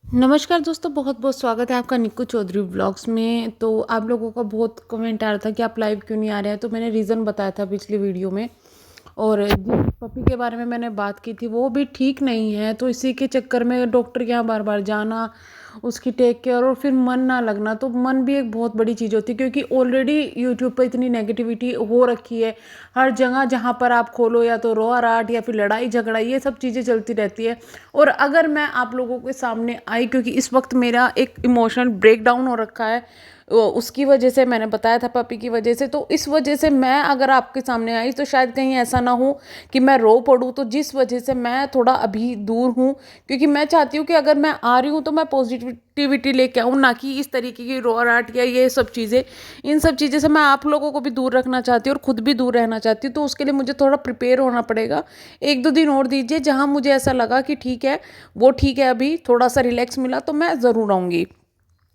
नमस्कार दोस्तों, बहुत बहुत स्वागत है आपका निक्कू चौधरी व्लॉग्स में। तो आप लोगों का बहुत कमेंट आ रहा था कि आप लाइव क्यों नहीं आ रहे हैं, तो मैंने रीज़न बताया था पिछली वीडियो में। और जिस पपी के बारे में मैंने बात की थी वो भी ठीक नहीं है, तो इसी के चक्कर में डॉक्टर के यहाँ बार बार जाना, उसकी टेक केयर और फिर मन ना लगना, तो मन भी एक बहुत बड़ी चीज़ होती है क्योंकि ऑलरेडी यूट्यूब पर इतनी नेगेटिविटी हो रखी है। हर जगह जहाँ पर आप खोलो या तो रोआ राट या फिर लड़ाई झगड़ा, ये सब चीज़ें चलती रहती है। और अगर मैं आप लोगों के सामने आई, क्योंकि इस वक्त मेरा एक इमोशनल ब्रेकडाउन हो रखा है, उसकी वजह से मैंने बताया था पपी की वजह से, तो इस वजह से मैं अगर आपके सामने आई तो शायद कहीं ऐसा ना हो कि मैं रो पड़ूँ, तो जिस वजह से मैं थोड़ा अभी दूर हूँ। क्योंकि मैं चाहती हूँ कि अगर मैं आ रही हूँ तो मैं पॉजिटिविटी लेके आऊँ, ना कि इस तरीके की रोआराट या ये सब चीज़ें। इन सब चीज़ें से मैं आप लोगों को भी दूर रखना चाहती हूँ और खुद भी दूर रहना चाहती हूँ, तो उसके लिए मुझे थोड़ा प्रिपेयर होना पड़ेगा। 1-2 दिन और दीजिए, जहाँ मुझे ऐसा लगा कि ठीक है, वो ठीक है, अभी थोड़ा सा रिलैक्स मिला तो मैं ज़रूर आऊँगी।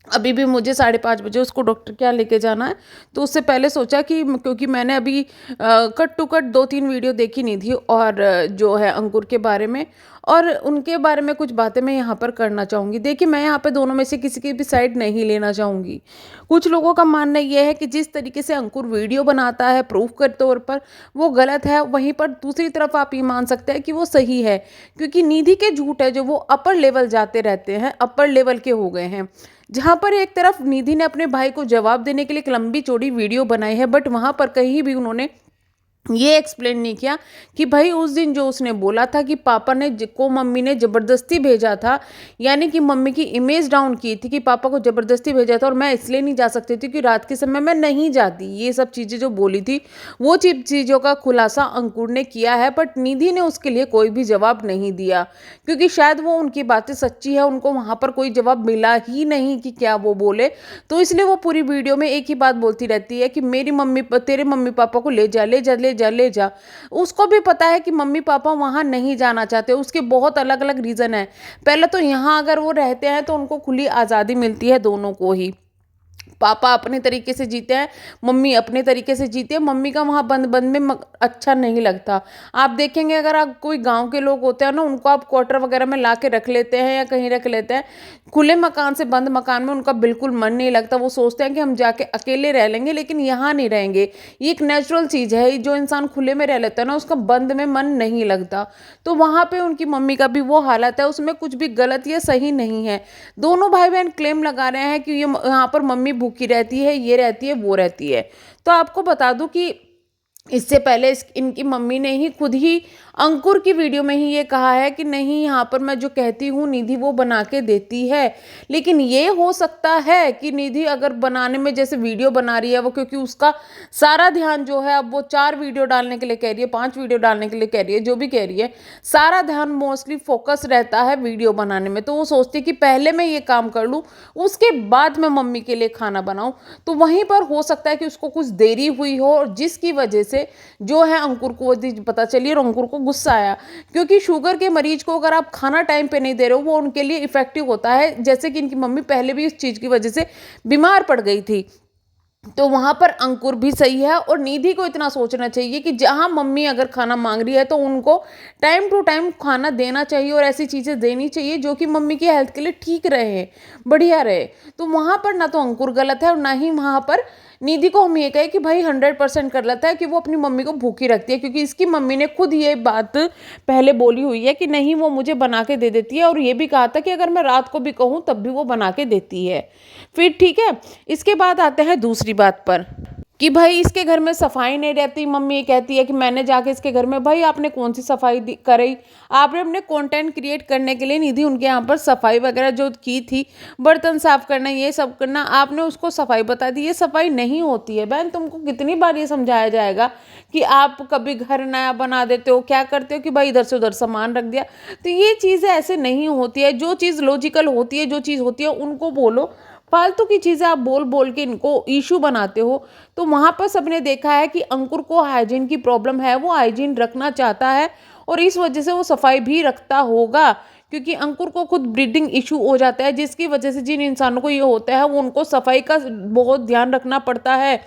अभी भी मुझे 5:30 बजे उसको डॉक्टर के यहाँ लेके जाना है, तो उससे पहले सोचा कि क्योंकि मैंने अभी कट टू कट 2-3 वीडियो देखी नहीं थी, और जो है अंकुर के बारे में और उनके बारे में कुछ बातें मैं यहाँ पर करना चाहूँगी। देखिए, मैं यहाँ पे दोनों में से किसी की भी साइड नहीं लेना चाहूँगी। कुछ लोगों का मानना ये है कि जिस तरीके से अंकुर वीडियो बनाता है प्रूफ के तौर पर, वो गलत है, वहीं पर दूसरी तरफ आप ये मान सकते हैं कि वो सही है, क्योंकि निधि के झूठ है जो वो अपर लेवल जाते रहते हैं, अपर लेवल के हो गए हैं। जहाँ पर एक तरफ निधि ने अपने भाई को जवाब देने के लिए एक लंबी चौड़ी वीडियो बनाई है, बट वहाँ पर कहीं भी उन्होंने ये एक्सप्लेन नहीं किया कि भाई उस दिन जो उसने बोला था कि पापा ने को मम्मी ने ज़बरदस्ती भेजा था, यानी कि मम्मी की इमेज डाउन की थी कि पापा को ज़बरदस्ती भेजा था और मैं इसलिए नहीं जा सकती थी कि रात के समय मैं नहीं जाती, ये सब चीज़ें जो बोली थी, वो चीज़ों का खुलासा अंकुर ने किया है, बट निधि ने उसके लिए कोई भी जवाब नहीं दिया, क्योंकि शायद वो उनकी बातें सच्ची है, उनको वहाँ पर कोई जवाब मिला ही नहीं कि क्या वो बोले। तो इसलिए वो पूरी वीडियो में एक ही बात बोलती रहती है कि मेरी मम्मी तेरे मम्मी पापा को ले जा, ले जा, ले जा, ले जा। उसको भी पता है कि मम्मी पापा वहां नहीं जाना चाहते, उसके बहुत अलग अलग रीजन है। पहले तो यहाँ अगर वो रहते हैं तो उनको खुली आज़ादी मिलती है दोनों को ही। पापा अपने तरीके से जीते हैं, मम्मी अपने तरीके से जीती है। मम्मी का वहाँ बंद बंद में अच्छा नहीं लगता। आप देखेंगे, अगर आप कोई गांव के लोग होते हैं ना, उनको आप क्वार्टर वगैरह में ला के रख लेते हैं या कहीं रख लेते हैं, खुले मकान से बंद मकान में उनका बिल्कुल मन नहीं लगता। वो सोचते हैं कि हम जाके अकेले रह लेंगे, लेकिन यहाँ नहीं रहेंगे। ये एक नेचुरल चीज़ है, जो इंसान खुले में रह लेता है ना, उसका बंद में मन नहीं लगता। तो वहाँ पे उनकी मम्मी का भी वो हालत है, उसमें कुछ भी गलत या सही नहीं है। दोनों भाई बहन क्लेम लगा रहे हैं कि ये यहाँ पर मम्मी भूखी रहती है, ये रहती है, वो रहती है। तो आपको बता दूं कि इससे पहले इनकी मम्मी ने ही खुद ही अंकुर की वीडियो में ही ये कहा है कि नहीं, यहाँ पर मैं जो कहती हूँ निधि वो बना के देती है। लेकिन ये हो सकता है कि निधि अगर बनाने में, जैसे वीडियो बना रही है वो, क्योंकि उसका सारा ध्यान जो है, अब वो 4 वीडियो डालने के लिए कह रही है, 5 वीडियो डालने के लिए कह रही है, जो भी कह रही है, सारा ध्यान मोस्टली फोकस रहता है वीडियो बनाने में। तो वो सोचती है कि पहले मैं ये काम कर लूँ, उसके बाद मैं मम्मी के लिए खाना बनाऊँ। तो वहीं पर हो सकता है कि उसको कुछ देरी हुई हो, और जिसकी वजह से जो है अंकुर को वो चीज़ पता चली और अंकुर को गुस्सा आया। क्योंकि शुगर के मरीज को अगर आप खाना टाइम पे नहीं दे रहे हो, वो उनके लिए इफेक्टिव होता है। जैसे कि इनकी मम्मी पहले भी इस चीज़ की वजह से बीमार पड़ गई थी। तो वहां पर अंकुर भी सही है, और निधि को इतना सोचना चाहिए कि जहां मम्मी अगर खाना मांग रही है तो उनको टाइम टू टाइम खाना देना चाहिए, और ऐसी चीज़ें देनी चाहिए जो कि मम्मी की हेल्थ के लिए ठीक रहे, बढ़िया रहे। तो वहां पर ना तो अंकुर गलत है और ना ही वहां पर निधि को हम ये कहें कि भाई 100% गलत है कि वो अपनी मम्मी को भूखी रखती है, क्योंकि इसकी मम्मी ने खुद ये बात पहले बोली हुई है कि नहीं, वो मुझे बना के दे देती है, और ये भी कहा था कि अगर मैं रात को भी कहूँ तब भी वो बना के देती है। फिर ठीक है, इसके बाद आते हैं दूसरी बात पर कि भाई इसके घर में सफाई नहीं रहती। मम्मी ये कहती है कि मैंने जाके इसके घर में, भाई आपने कौन सी सफाई कराई? आपने अपने कंटेंट क्रिएट करने के लिए निधि उनके यहाँ पर सफाई वगैरह जो की थी, बर्तन साफ करना, ये सब करना, आपने उसको सफाई बता दी। ये सफाई नहीं होती है बहन। तुमको कितनी बार ये समझाया जाएगा कि आप कभी घर नया बना देते हो, क्या करते हो कि भाई इधर से उधर सामान रख दिया। तो ये चीज़ें ऐसे नहीं होती है। जो चीज़ लॉजिकल होती है, जो चीज़ होती है उनको बोलो। फालतू की चीज़ें आप बोल बोल के इनको इशू बनाते हो। तो वहाँ पर सबने देखा है कि अंकुर को हाइजीन की प्रॉब्लम है, वो हाइजीन रखना चाहता है, और इस वजह से वो सफाई भी रखता होगा, क्योंकि अंकुर को खुद ब्रीदिंग इशू हो जाता है, जिसकी वजह से जिन इंसानों को ये होता है वो उनको सफाई का बहुत ध्यान रखना पड़ता है।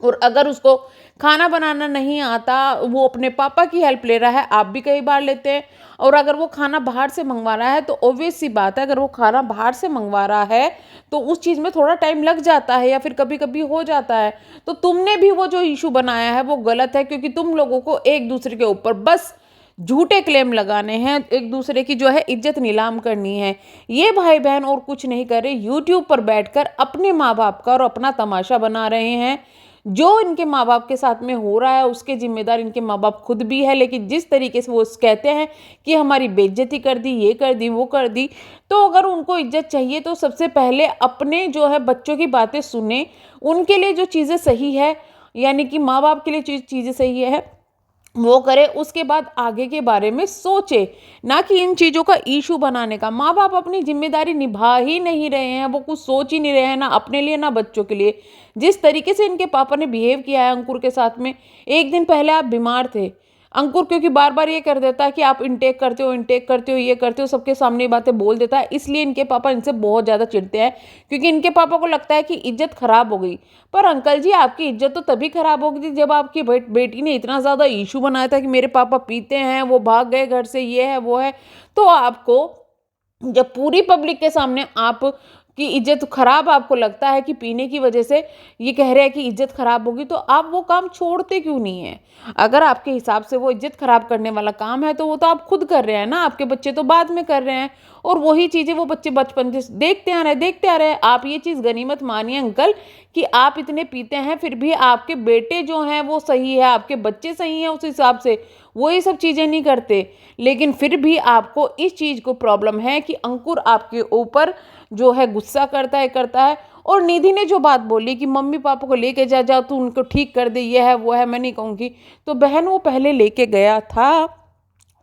और अगर उसको खाना बनाना नहीं आता, वो अपने पापा की हेल्प ले रहा है, आप भी कई बार लेते हैं। और अगर वो खाना बाहर से मंगवा रहा है तो ऑब्वियस सी बात है, अगर वो खाना बाहर से मंगवा रहा है तो उस चीज़ में थोड़ा टाइम लग जाता है या फिर कभी कभी हो जाता है। तो तुमने भी वो जो इशू बनाया है वो गलत है, क्योंकि तुम लोगों को एक दूसरे के ऊपर बस झूठे क्लेम लगाने हैं, एक दूसरे की जो है इज्जत नीलाम करनी है। ये भाई बहन और कुछ नहीं कर रहे, यूट्यूब पर बैठकर अपने माँ बाप का और अपना तमाशा बना रहे हैं। जो इनके माँ बाप के साथ में हो रहा है उसके जिम्मेदार इनके माँ बाप खुद भी है, लेकिन जिस तरीके से वो कहते हैं कि हमारी बेइज्जती कर दी, ये कर दी, वो कर दी, तो अगर उनको इज्जत चाहिए तो सबसे पहले अपने जो है बच्चों की बातें सुने, उनके लिए जो चीज़ें सही है, यानी कि माँ बाप के लिए चीज़ें सही है वो करे, उसके बाद आगे के बारे में सोचे, ना कि इन चीज़ों का इशू बनाने का। माँ बाप अपनी जिम्मेदारी निभा ही नहीं रहे हैं, वो कुछ सोच ही नहीं रहे हैं, ना अपने लिए ना बच्चों के लिए। जिस तरीके से इनके पापा ने बिहेव किया है अंकुर के साथ में, एक दिन पहले आप बीमार थे, अंकुर क्योंकि बार बार ये कर देता है कि आप इनटेक करते हो, इनटेक करते हो, ये करते हो, सबके सामने ये बातें बोल देता है, इसलिए इनके पापा इनसे बहुत ज़्यादा चिढ़ते हैं, क्योंकि इनके पापा को लगता है कि इज्जत खराब हो गई। पर अंकल जी, आपकी इज्जत तो तभी खराब हो गई थी जब आपकी बेटी ने इतना ज़्यादा इशू बनाया था कि मेरे पापा पीते हैं, वो भाग गए घर से, ये है वो है। तो आपको जब पूरी पब्लिक के सामने आप की इज्जत खराब आपको लगता है कि पीने की वजह से ये कह रहे हैं कि इज्जत खराब होगी, तो आप वो काम छोड़ते क्यों नहीं है? अगर आपके हिसाब से वो इज्जत खराब करने वाला काम है तो वो तो आप खुद कर रहे हैं ना, आपके बच्चे तो बाद में कर रहे हैं। और वही चीज़ें वो बच्चे बचपन से देखते आ रहे हैं। आप ये चीज़ गनीमत मानिए अंकल कि आप इतने पीते हैं, फिर भी आपके बेटे जो हैं वो सही है, आपके बच्चे सही हैं, उस हिसाब से वो ये सब चीज़ें नहीं करते। लेकिन फिर भी आपको इस चीज़ को प्रॉब्लम है कि अंकुर आपके ऊपर जो है गुस्सा करता है। और निधि ने जो बात बोली कि मम्मी पापा को लेके जा तू उनको ठीक कर दे, ये है वो है, मैं नहीं कहूँगी। तो बहन वो पहले लेके गया था,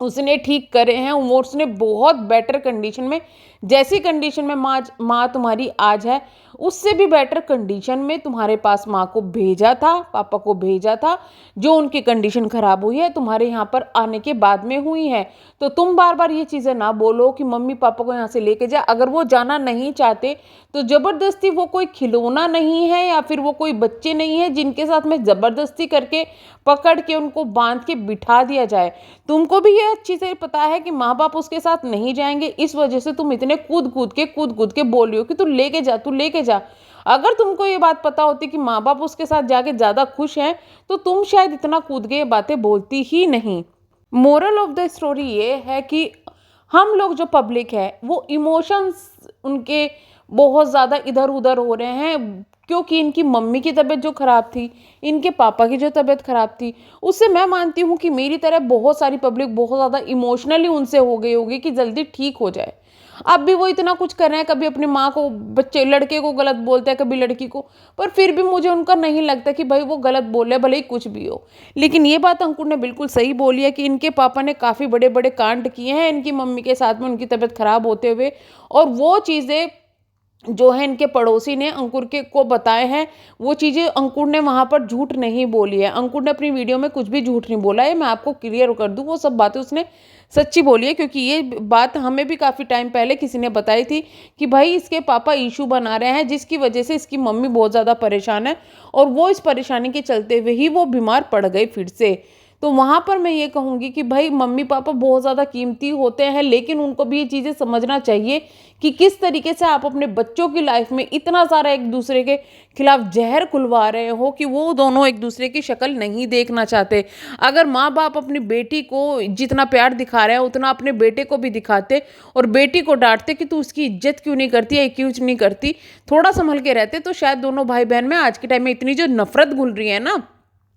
उसने ठीक करे हैं, वो उसने बहुत बेटर कंडीशन में, जैसी कंडीशन में माँ तुम्हारी आज है उससे भी बेटर कंडीशन में तुम्हारे पास माँ को भेजा था, पापा को भेजा था। जो उनकी कंडीशन खराब हुई है तुम्हारे यहाँ पर आने के बाद में हुई है। तो तुम बार बार ये चीज़ें ना बोलो कि मम्मी पापा को यहाँ से लेके जा। अगर वो जाना नहीं चाहते तो ज़बरदस्ती, वो कोई खिलौना नहीं है या फिर वो कोई बच्चे नहीं है जिनके साथ में ज़बरदस्ती करके पकड़ के उनको बांध के बिठा दिया जाए। तुमको भी ये अच्छी से पता है कि माँ बाप उसके साथ नहीं जाएंगे, इस वजह से तुम इतने कूद कूद के बोल रही हो कि तू लेके जा। अगर तुमको ये बात पता होती कि माँ बाप उसके साथ जाके ज़्यादा खुश हैं तो तुम शायद इतना कूद के ये बातें बोलती ही नहीं। मोरल ऑफ द स्टोरी ये है कि हम लोग जो पब्लिक है वो इमोशंस उनके बहुत ज़्यादा इधर उधर हो रहे हैं, क्योंकि इनकी मम्मी की तबीयत जो ख़राब थी, इनके पापा की जो तबीयत ख़राब थी, उससे मैं मानती हूँ कि मेरी तरह बहुत सारी पब्लिक बहुत ज़्यादा इमोशनली उनसे हो गई होगी कि जल्दी ठीक हो जाए। अब भी वो इतना कुछ कर रहे हैं, कभी अपनी माँ को, बच्चे लड़के को गलत बोलते हैं, कभी लड़की को, पर फिर भी मुझे उनका नहीं लगता कि भाई वो गलत बोल रहे, भले ही कुछ भी हो। लेकिन ये बात अंकुर ने बिल्कुल सही बोली है कि इनके पापा ने काफ़ी बड़े बड़े कांड किए हैं इनकी मम्मी के साथ में, उनकी तबीयत खराब होते हुए। और वो चीज़ें जो है इनके पड़ोसी ने अंकुर के को बताए हैं, वो चीज़ें अंकुर ने वहाँ पर झूठ नहीं बोली है। अंकुर ने अपनी वीडियो में कुछ भी झूठ नहीं बोला है, मैं आपको क्लियर कर दूँ, वो सब बातें उसने सच्ची बोली है। क्योंकि ये बात हमें भी काफ़ी टाइम पहले किसी ने बताई थी कि भाई इसके पापा इशू बना रहे हैं जिसकी वजह से इसकी मम्मी बहुत ज़्यादा परेशान है, और वो इस परेशानी के चलते हुए ही वो बीमार पड़ गई फिर से। तो वहाँ पर मैं ये कहूँगी कि भाई मम्मी पापा बहुत ज़्यादा कीमती होते हैं, लेकिन उनको भी ये चीज़ें समझना चाहिए कि किस तरीके से आप अपने बच्चों की लाइफ में इतना सारा एक दूसरे के खिलाफ जहर खुलवा रहे हो कि वो दोनों एक दूसरे की शक्ल नहीं देखना चाहते। अगर माँ बाप अपनी बेटी को जितना प्यार दिखा रहे हैं उतना अपने बेटे को भी दिखाते और बेटी को डांटते कि तू उसकी इज्जत क्यों नहीं करती है, क्यों नहीं करती, थोड़ा संभल के रहते, तो शायद दोनों भाई बहन में आज के टाइम में इतनी जो नफरत घुल रही है ना,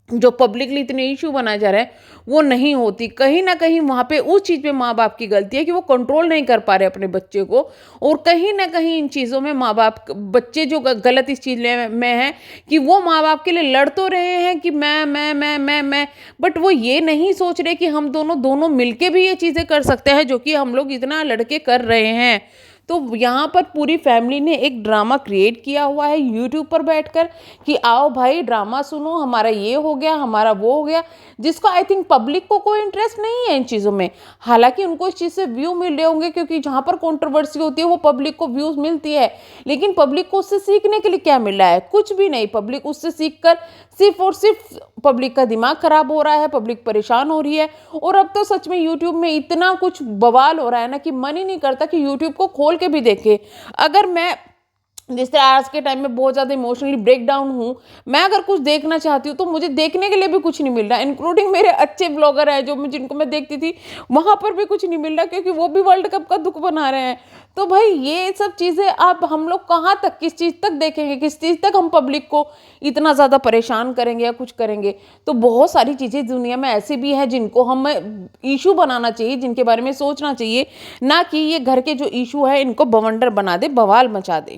जो पब्लिकली इतने इशू बनाया जा रहा है, वो नहीं होती। कहीं ना कहीं वहाँ पे उस चीज़ पे माँ बाप की गलती है कि वो कंट्रोल नहीं कर पा रहे अपने बच्चे को। और कहीं ना कहीं इन चीज़ों में माँ बाप, बच्चे जो गलत इस चीज़ में है कि वो माँ बाप के लिए लड़ तो रहे हैं कि मैं, बट वो ये नहीं सोच रहे कि हम दोनों मिलके भी ये चीज़ें कर सकते हैं जो कि हम लोग इतना लड़के कर रहे हैं। तो यहाँ पर पूरी फैमिली ने एक ड्रामा क्रिएट किया हुआ है यूट्यूब पर बैठकर कि आओ भाई ड्रामा सुनो, हमारा ये हो गया, हमारा वो हो गया, जिसको आई थिंक पब्लिक को कोई इंटरेस्ट नहीं है इन चीज़ों में। हालांकि उनको इस चीज़ से व्यू मिल रहे होंगे, क्योंकि जहाँ पर कंट्रोवर्सी होती है वो पब्लिक को व्यूज मिलती है, लेकिन पब्लिक को उससे सीखने के लिए क्या मिल रहा है? कुछ भी नहीं। पब्लिक उससे सीखकर सिर्फ और सिर्फ पब्लिक का दिमाग खराब हो रहा है, पब्लिक परेशान हो रही है। और अब तो सच में यूट्यूब में इतना कुछ बवाल हो रहा है ना कि मन ही नहीं करता कि यूट्यूब को खोल के भी देखे। अगर मैं जिस तरह आज के टाइम में बहुत ज़्यादा इमोशनली ब्रेक डाउन हूँ, मैं अगर कुछ देखना चाहती हूँ तो मुझे देखने के लिए भी कुछ नहीं मिल रहा, इंक्लूडिंग मेरे अच्छे ब्लॉगर हैं जो मैं जिनको मैं देखती थी, वहाँ पर भी कुछ नहीं मिल रहा, क्योंकि वो भी वर्ल्ड कप का दुख बना रहे हैं। तो भाई ये सब चीज़ें अब हम लोग कहाँ तक, किस चीज़ तक देखेंगे, किस चीज़ तक हम पब्लिक को इतना ज़्यादा परेशान करेंगे या कुछ करेंगे? तो बहुत सारी चीज़ें दुनिया में ऐसी भी हैं जिनको हम इशू बनाना चाहिए, जिनके बारे में सोचना चाहिए, ना कि ये घर के जो इशू है इनको बवंडर बना दे, बवाल मचा दे।